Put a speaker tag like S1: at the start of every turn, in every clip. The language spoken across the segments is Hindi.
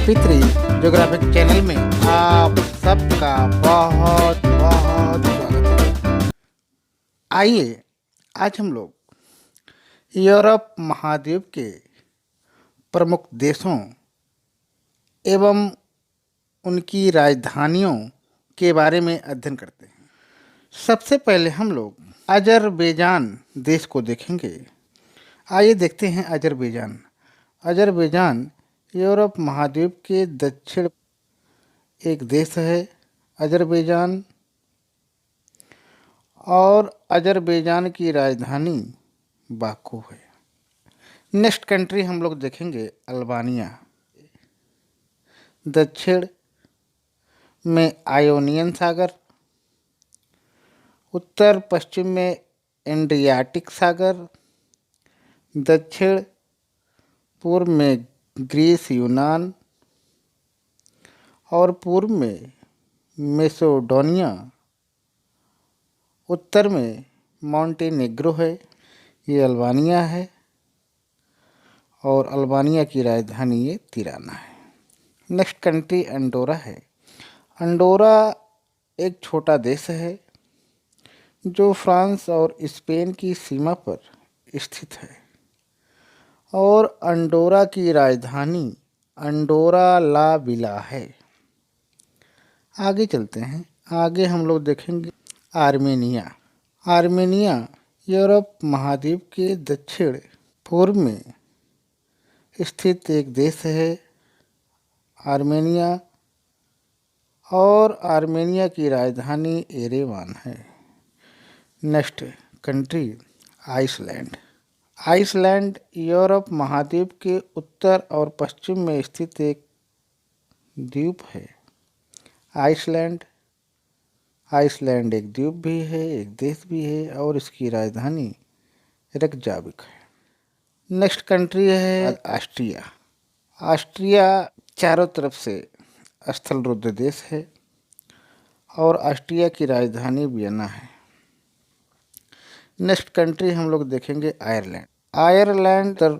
S1: Fitri ज्योग्राफिक चैनल में आप सबका बहुत बहुत स्वागत है। आइए आज हम लोग यूरोप महाद्वीप के प्रमुख देशों एवं उनकी राजधानियों के बारे में अध्ययन करते हैं। सबसे पहले हम लोग अजरबैजान देश को देखेंगे। आइए देखते हैं अजरबैजान। अजरबैजान यूरोप महाद्वीप के दक्षिण एक देश है अजरबैजान, और अजरबैजान की राजधानी बाकू है। नेक्स्ट कंट्री हम लोग देखेंगे अल्बानिया। दक्षिण में आयोनियन सागर, उत्तर पश्चिम में एड्रियाटिक सागर, दक्षिण पूर्व में ग्रीस यूनान और पूर्व में मैसेडोनिया, उत्तर में मॉन्टेनेग्रो है। ये अल्बानिया है और अल्बानिया की राजधानी ये तिराना है। नेक्स्ट कंट्री अंडोरा है। अंडोरा एक छोटा देश है जो फ्रांस और स्पेन की सीमा पर स्थित है और अंडोरा की राजधानी अंडोरा ला विला है। आगे चलते हैं। आगे हम लोग देखेंगे आर्मेनिया। आर्मेनिया यूरोप महाद्वीप के दक्षिण पूर्व में स्थित एक देश है आर्मेनिया, और आर्मेनिया की राजधानी एरेवान है। Next country Iceland. Iceland Europe महाद्वीप के उत्तर और पश्चिम में स्थित एक द्वीप है। आइसलैंड एक द्वीप भी है, एक देश भी है, और इसकी राजधानी रेकजाविक है। नेक्स्ट कंट्री है ऑस्ट्रिया। ऑस्ट्रिया चारों तरफ से स्थलरुद्ध देश है और ऑस्ट्रिया की राजधानी वियना है। नेक्स्ट कंट्री हम लोग देखेंगे आयरलैंड। आयरलैंड उत्तर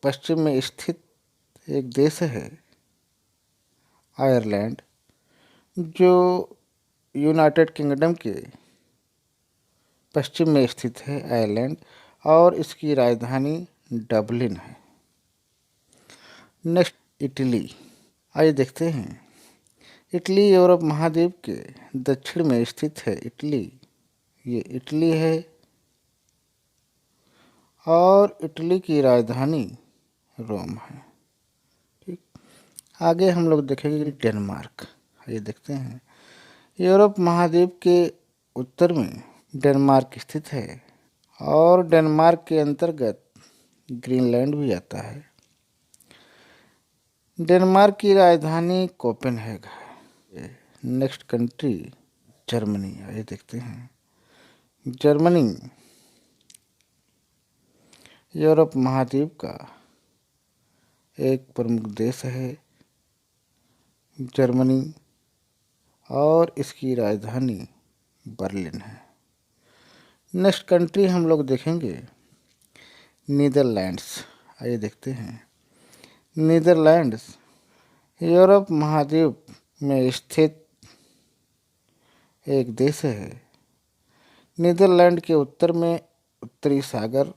S1: पश्चिम में स्थित एक देश है आयरलैंड, जो यूनाइटेड किंगडम के पश्चिम में स्थित है आयरलैंड, और इसकी राजधानी डबलिन है। Next Italy. आइए देखते हैं। इटली यूरोप महाद्वीप के दक्षिण में स्थित है इटली। ये इटली है और इटली की राजधानी रोम है। ठीक। आगे हम लोग देखेंगे डेनमार्क। आइए देखते हैं। यूरोप महाद्वीप के उत्तर में डेनमार्क स्थित है और डेनमार्क के अंतर्गत ग्रीनलैंड भी आता है। डेनमार्क की राजधानी कोपेनहेग है। Next country Germany. आइए देखते हैं। जर्मनी यूरोप महाद्वीप का एक प्रमुख देश है जर्मनी, और इसकी राजधानी बर्लिन है। नेक्स्ट कंट्री हम लोग देखेंगे नीदरलैंड्स। आइए देखते हैं। नीदरलैंड्स यूरोप महाद्वीप में स्थित एक देश है। नीदरलैंड के उत्तर में उत्तरी सागर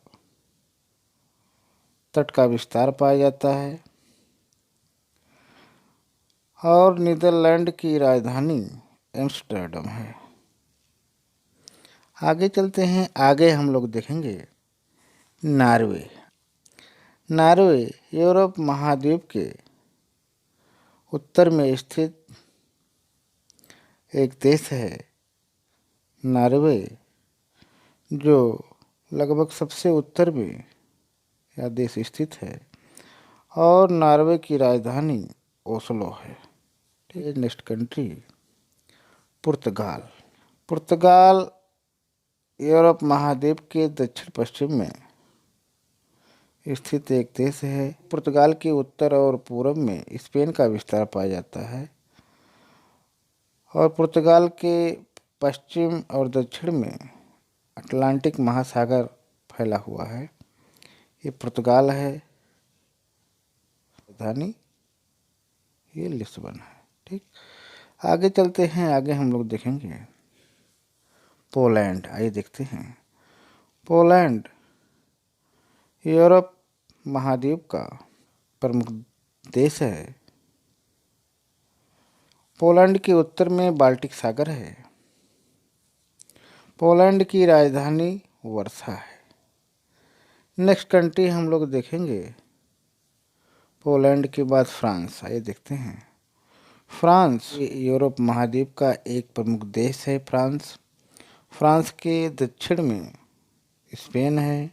S1: तट का विस्तार पाया जाता है और नीदरलैंड की राजधानी एम्स्टर्डम है। आगे चलते हैं। आगे हम लोग देखेंगे नॉर्वे। नॉर्वे यूरोप महाद्वीप के उत्तर में स्थित एक देश है नॉर्वे, जो लगभग सबसे उत्तर में यह देश स्थित है और नॉर्वे की राजधानी ओस्लो है। नेक्स्ट कंट्री पुर्तगाल। पुर्तगाल यूरोप महाद्वीप के दक्षिण पश्चिम में स्थित एक देश है। पुर्तगाल के उत्तर और पूर्व में स्पेन का विस्तार पाया जाता है और पुर्तगाल के पश्चिम और दक्षिण में अटलांटिक महासागर फैला हुआ है। ये पुर्तगाल है। राजधानी ये लिस्बन है। ठीक, आगे चलते हैं, आगे हम लोग देखेंगे पोलैंड। आइए देखते हैं। पोलैंड यूरोप महाद्वीप का प्रमुख देश है। पोलैंड के उत्तर में बाल्टिक सागर है। पोलैंड की राजधानी वर्सा है। नेक्स्ट कंट्री हम लोग देखेंगे पोलैंड के बाद फ्रांस। आइए देखते हैं। फ्रांस यूरोप महाद्वीप का एक प्रमुख देश है। फ्रांस फ्रांस के दक्षिण में स्पेन है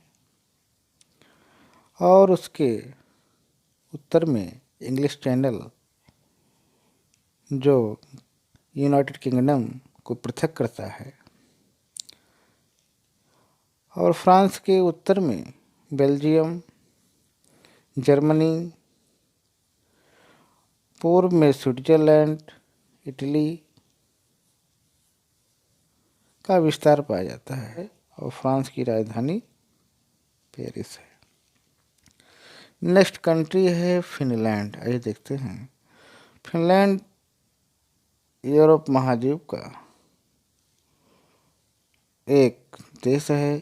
S1: और उसके उत्तर में इंग्लिश चैनल जो यूनाइटेड किंगडम को पृथक करता है, और फ्रांस के उत्तर में बेल्जियम, जर्मनी, पूर्व में स्विट्जरलैंड, इटली का विस्तार पाया जाता है और फ्रांस की राजधानी पेरिस है। नेक्स्ट कंट्री है फिनलैंड। आइए देखते हैं। फिनलैंड यूरोप महाद्वीप का एक देश है।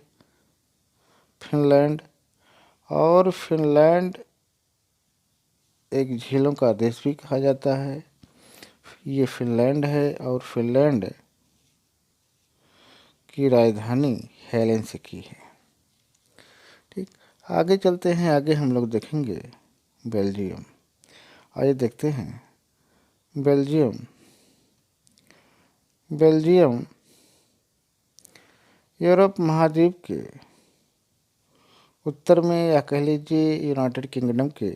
S1: फिनलैंड और फिनलैंड एक झीलों का देश भी कहा जाता है। ये फिनलैंड है और फिनलैंड की राजधानी हेलेंसिकी है। ठीक, आगे चलते हैं। आगे हम लोग देखेंगे बेल्जियम। आइए देखते हैं बेल्जियम। बेल्जियम यूरोप महाद्वीप के उत्तर में, या कह लीजिए यूनाइटेड किंगडम के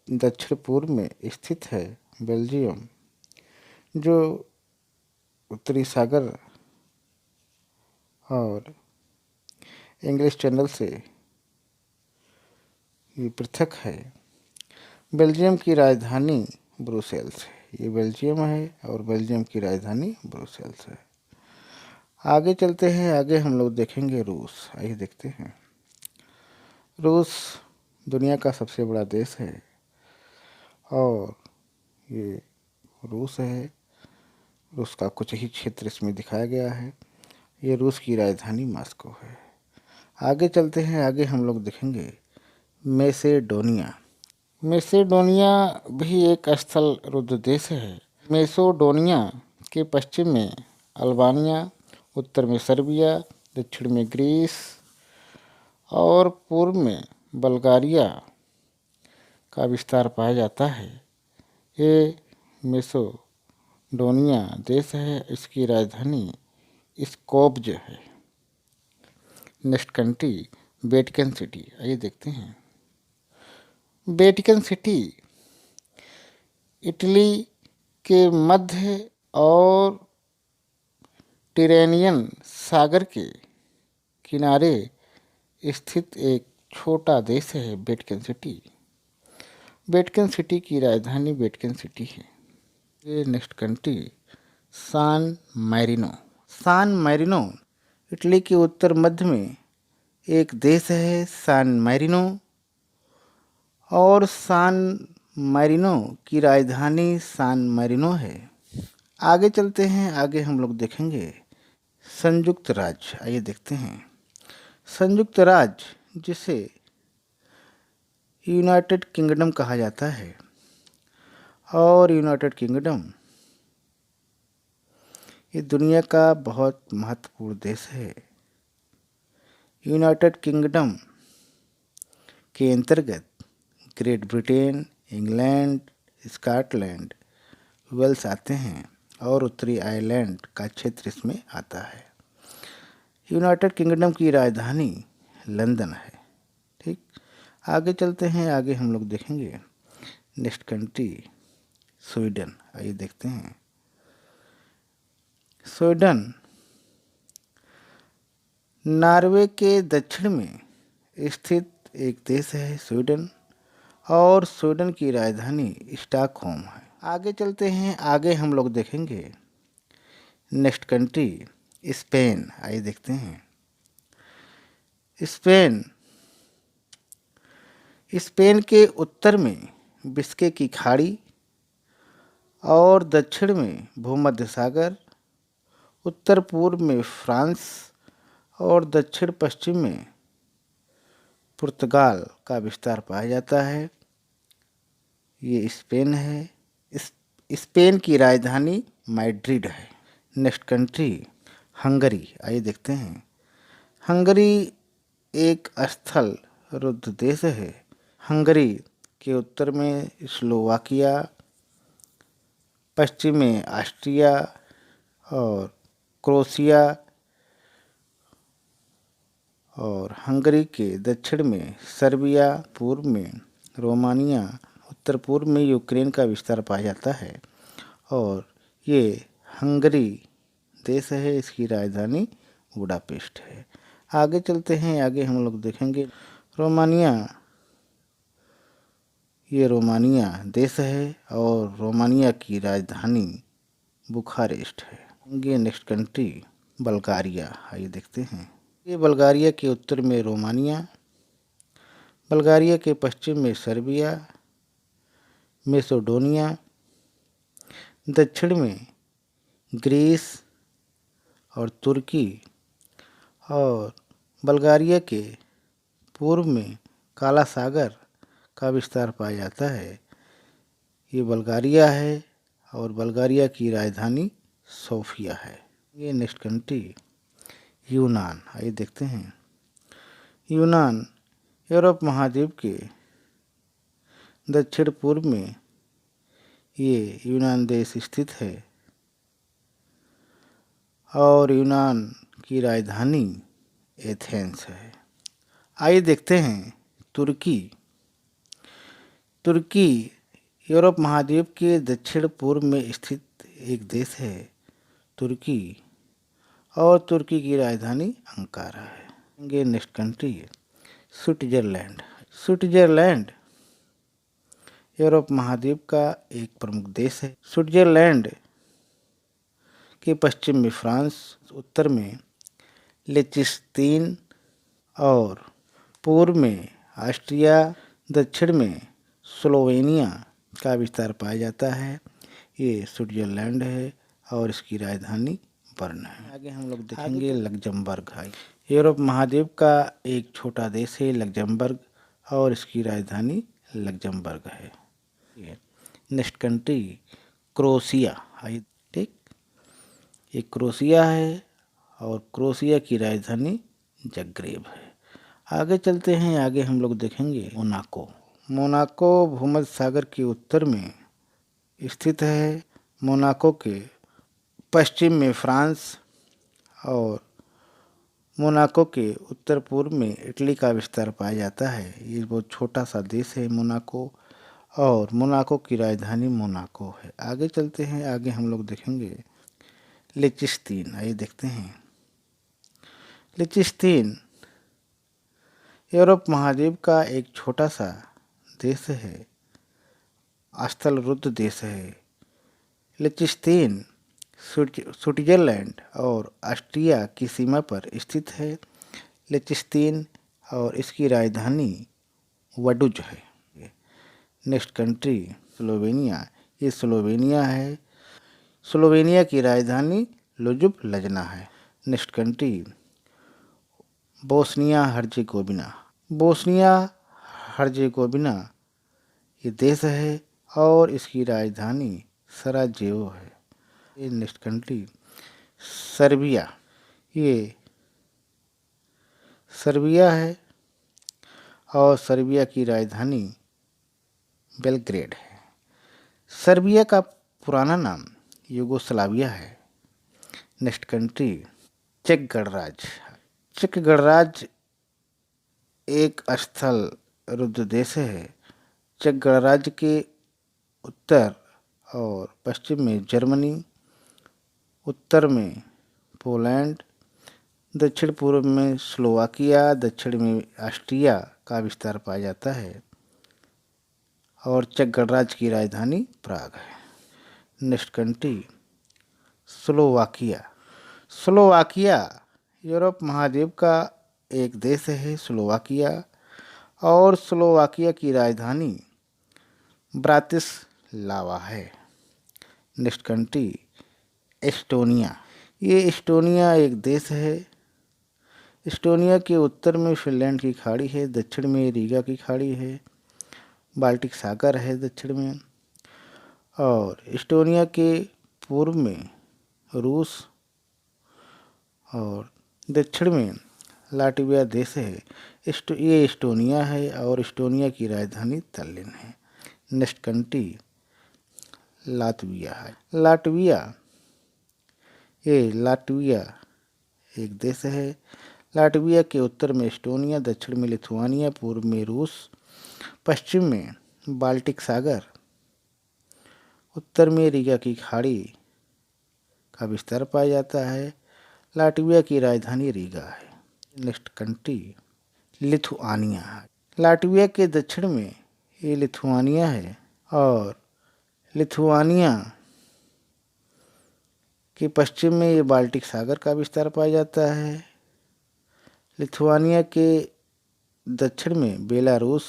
S1: दक्षिण पूर्व में स्थित है। बेल्जियम जो उत्तरी सागर और इंग्लिश चैनल से ये पृथक है। बेल्जियम की राजधानी ब्रुसेल्स है। ये बेल्जियम है और बेल्जियम की राजधानी ब्रुसेल्स है। आगे चलते हैं। आगे हम लोग देखेंगे रूस। आइए देखते हैं। रूस दुनिया का सबसे बड़ा देश है और ये रूस है। रूस का कुछ ही क्षेत्र इसमें दिखाया गया है। ये रूस की राजधानी मॉस्को है। आगे चलते हैं। आगे हम लोग देखेंगे मैसेडोनिया। मैसेडोनिया भी एक स्थल रुद्ध देश है। मैसेडोनिया के पश्चिम में अल्बानिया, उत्तर में सर्बिया, दक्षिण में ग्रीस और पूर्व में बल्गारिया का विस्तार पाया जाता है। ये मैसेडोनिया देश है। इसकी राजधानी स्कोप्ज है। Next country Vatican city. आइए देखते हैं। वेटिकन सिटी इटली के मध्य और टिरेनियन सागर के किनारे स्थित एक छोटा देश है वेटिकन सिटी। वेटिकन सिटी की राजधानी वेटिकन सिटी है। ये नेक्स्ट कंट्री सान मैरिनो। सान मैरिनो इटली के उत्तर मध्य में एक देश है सान मैरिनो, और सान मैरिनो की राजधानी सान मैरिनो है। आगे चलते हैं। आगे हम लोग देखेंगे संयुक्त राज्य। आइए देखते हैं। संयुक्त राज्य जिसे यूनाइटेड किंगडम कहा जाता है, और यूनाइटेड किंगडम ये दुनिया का बहुत महत्वपूर्ण देश है। यूनाइटेड किंगडम के अंतर्गत Great Britain, England, Scotland, Wales आते हैं और उत्तरी आयरलैंड का क्षेत्र इसमें आता है। यूनाइटेड किंगडम की राजधानी लंदन है। ठीक, आगे चलते हैं। आगे हम लोग देखेंगे नेक्स्ट कंट्री स्वीडन। आइए देखते हैं। स्वीडन नॉर्वे के दक्षिण में स्थित एक देश है स्वीडन, और स्वीडन की राजधानी स्टॉकहोम है। आगे चलते हैं। आगे हम लोग देखेंगे नेक्स्ट कंट्री स्पेन। आइए देखते हैं। स्पेन स्पेन के उत्तर में बिस्के की खाड़ी और दक्षिण में भूमध्य सागर, उत्तर पूर्व में फ्रांस और दक्षिण पश्चिम में पुर्तगाल का विस्तार पाया जाता है। ये स्पेन है। स्पेन की राजधानी मैड्रिड है। Next country Hungary. आइए देखते हैं। हंगरी एक स्थल रुद्ध देश है। हंगरी के उत्तर में स्लोवाकिया, पश्चिम में ऑस्ट्रिया और क्रोएशिया, और हंगरी के दक्षिण में सर्बिया, पूर्व में रोमानिया, उत्तर पूर्व में यूक्रेन का विस्तार पाया जाता है। और ये हंगरी देश है, इसकी राजधानी बुडापेस्ट है। आगे चलते हैं। आगे हम लोग देखेंगे रोमानिया। ये रोमानिया देश है और रोमानिया की राजधानी बुखारेस्ट है। ये नेक्स्ट कंट्री बल्गारिया। आइए देखते हैं। ये बल्गारिया के उत्तर में रोमानिया, बल्गारिया के पश्चिम में सर्बिया, मैसेडोनिया, दक्षिण में ग्रीस और तुर्की, और बल्गारिया के पूर्व में काला सागर का विस्तार पाया जाता है। ये बल्गारिया है और बल्गारिया की राजधानी सोफिया है। ये नेक्स्ट कंट्री यूनान। आइए देखते हैं। यूनान यूरोप महाद्वीप के दक्षिण पूर्व में ये यूनान देश स्थित है और यूनान की राजधानी एथेंस है। आइए देखते हैं तुर्की। तुर्की यूरोप महाद्वीप के दक्षिण पूर्व में स्थित एक देश है तुर्की, और तुर्की की राजधानी अंकारा है। ये नेक्स्ट कंट्री है स्विट्जरलैंड। स्विट्जरलैंड यूरोप महाद्वीप का एक प्रमुख देश है। स्विट्जरलैंड के पश्चिम में फ्रांस, उत्तर में लिechtenstein और पूर्व में ऑस्ट्रिया, दक्षिण में स्लोवेनिया का विस्तार पाया जाता है। ये स्विट्जरलैंड है और इसकी राजधानी बर्न है। आगे हम लोग देखेंगे लग्जमबर्ग। यूरोप महाद्वीप का एक छोटा देश है लग्जमबर्ग, और इसकी राजधानी लग्जमबर्ग है। Next country Croatia. ठीक, ये क्रोएशिया है और क्रोएशिया की राजधानी जग्रेब है। आगे चलते हैं। आगे हम लोग देखेंगे मोनाको। मोनाको भूमध्य सागर के उत्तर में स्थित है। मोनाको के पश्चिम में फ्रांस और मोनाको के उत्तर पूर्व में इटली का विस्तार पाया जाता है। ये बहुत छोटा सा देश है मोनाको, और मोनाको की राजधानी मोनाको है। आगे चलते हैं। आगे हम लोग देखेंगे लिechtenstein। आइए देखते हैं। लिechtenstein यूरोप महाद्वीप का एक छोटा सा देश है, स्थल रुद्ध देश है। लिechtenstein स्विट्जरलैंड और ऑस्ट्रिया की सीमा पर स्थित है। लिechtenstein और इसकी राजधानी वडुज है। Next country Slovenia. ये स्लोवेनिया है। स्लोवेनिया की राजधानी लुजुब-लजना है। Next country Bosnia Herzegovina. Bosnia Herzegovina ये देश है और इसकी राजधानी सराजेवो है। ये नेक्स्ट कंट्री सर्बिया। ये सर्बिया है और सर्बिया की राजधानी बेलग्रेड है। सर्बिया का पुराना नाम यूगोस्लाविया है। नेक्स्ट कंट्री चेक गणराज्य। चेक गणराज्य एक स्थल रुद्ध देश है। चेक गणराज्य के उत्तर और पश्चिम में जर्मनी, उत्तर में पोलैंड, दक्षिण पूर्व में स्लोवाकिया, दक्षिण में ऑस्ट्रिया का विस्तार पाया जाता है, और चेक गणराज्य की राजधानी प्राग है। Next country Slovakia. Slovakia Europe महाद्वीप का एक देश है स्लोवाकिया, और स्लोवाकिया की राजधानी ब्रातिस्लावा है। Next country Estonia. ये एस्टोनिया एक देश है। एस्टोनिया के उत्तर में फिनलैंड की खाड़ी है, दक्षिण में रीगा की खाड़ी है, बाल्टिक सागर है दक्षिण में, और एस्टोनिया के पूर्व में रूस और दक्षिण में लाटविया देश है। ये एस्टोनिया है और एस्टोनिया की राजधानी तल्लिन है। नेक्स्ट कंट्री लातविया है। लाटविया एक देश है। लाटविया के उत्तर में एस्टोनिया, दक्षिण में लिथुआनिया, पूर्व में रूस, पश्चिम में बाल्टिक सागर, उत्तर में रीगा की खाड़ी का विस्तार पाया जाता है। लाटविया की राजधानी रीगा है। नेक्स्ट कंट्री लिथुआनिया है। लाटविया के दक्षिण में ये लिथुआनिया है और लिथुआनिया के पश्चिम में ये बाल्टिक सागर का विस्तार पाया जाता है। लिथुआनिया के दक्षिण में बेलारूस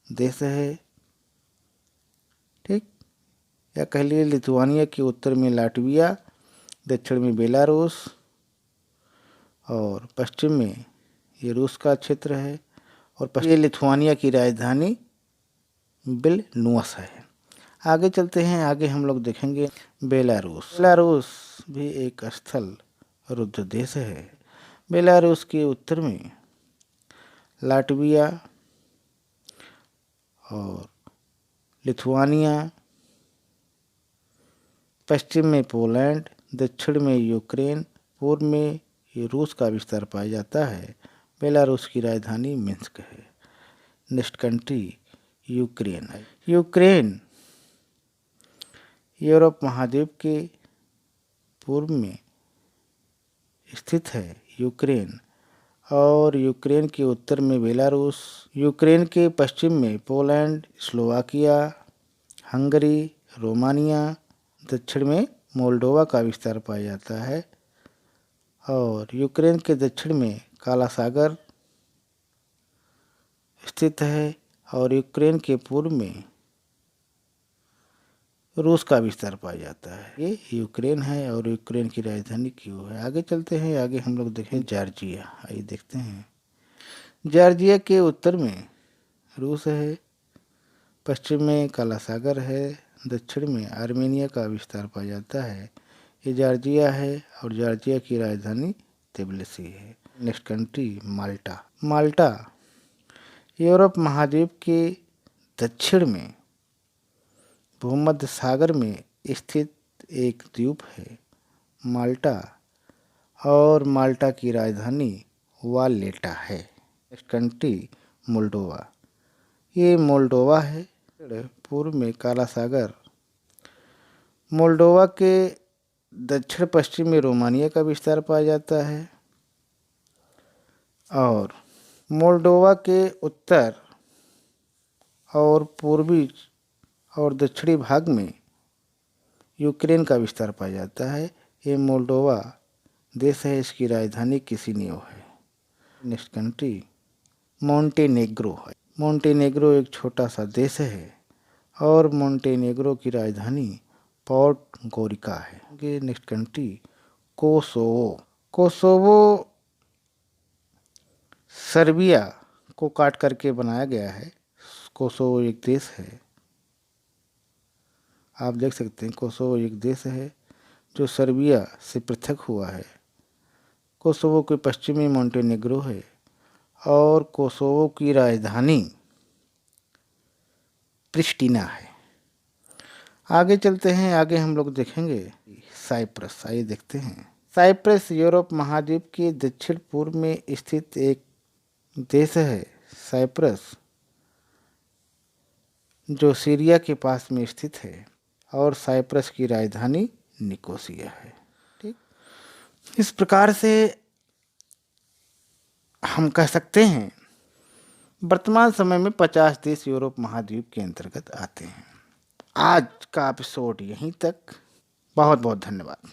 S1: देश है। ठीक, या कह लिए लिथुआनिया के उत्तर में लाटविया, दक्षिण में बेलारूस और पश्चिम में ये रूस का क्षेत्र है, और ये लिथुआनिया की राजधानी विल्नुअस है। आगे चलते हैं, आगे हम लोग देखेंगे बेलारूस। बेलारूस भी एक स्थल रुद्ध देश है। बेलारूस के उत्तर में लाटविया और लिथुआनिया, पश्चिम में पोलैंड, दक्षिण में यूक्रेन, पूर्व में ये रूस का विस्तार पाया जाता है। बेलारूस की राजधानी मिन्स्क है। नेक्स्ट कंट्री यूक्रेन है। यूक्रेन यूरोप महाद्वीप के पूर्व में स्थित है यूक्रेन, और यूक्रेन के उत्तर में बेलारूस, यूक्रेन के पश्चिम में पोलैंड, स्लोवाकिया, हंगरी, रोमानिया, दक्षिण में मोल्डोवा का विस्तार पाया जाता है, और यूक्रेन के दक्षिण में काला सागर स्थित है, और यूक्रेन के पूर्व में रूस का विस्तार पाया जाता है। ये यूक्रेन है और यूक्रेन की राजधानी कीव है। आगे चलते हैं, आगे हम लोग देखें जॉर्जिया। आइए देखते हैं। जॉर्जिया के उत्तर में रूस है, पश्चिम में काला सागर है, दक्षिण में आर्मेनिया का विस्तार पाया जाता है। ये जॉर्जिया है और जॉर्जिया की राजधानी तिबिलिसी है। नेक्स्ट कंट्री माल्टा। माल्टा यूरोप महाद्वीप के दक्षिण में भूमध्य सागर में स्थित एक द्वीप है माल्टा, और माल्टा की राजधानी वालेटा है। Next country Moldova. ये मोल्डोवा है, पूर्व में काला सागर। मोल्डोवा के दक्षिण पश्चिम में रोमानिया का विस्तार पाया जाता है, और मोल्डोवा के उत्तर और पूर्वी और दक्षिणी भाग में यूक्रेन का विस्तार पाया जाता है। ये मोल्डोवा देश है, इसकी राजधानी किसिनियो है। नेक्स्ट कंट्री मोंटेनेग्रो है। मोंटेनेग्रो एक छोटा सा देश है और मोंटेनेग्रो की राजधानी पोर्ट गोरिका है। Next country Kosovo. Kosovo Serbia को काट करके बनाया गया है। कोसोवो एक देश है, आप देख सकते हैं। कोसोवो एक देश है जो सर्बिया से पृथक हुआ है। कोसोवो के पश्चिमी मोंटेनेग्रो है, और कोसोवो की राजधानी प्रिस्टिना है। आगे चलते हैं, आगे हम लोग देखेंगे साइप्रस। आइए देखते हैं। साइप्रस यूरोप महाद्वीप के दक्षिण पूर्व में स्थित एक देश है। साइप्रस जो सीरिया के पास में स्थित है, और साइप्रस की राजधानी निकोसिया है। ठीक, इस प्रकार से हम कह सकते हैं वर्तमान समय में 50 देश यूरोप महाद्वीप के अंतर्गत आते हैं। आज का एपिसोड यहीं तक। बहुत बहुत धन्यवाद।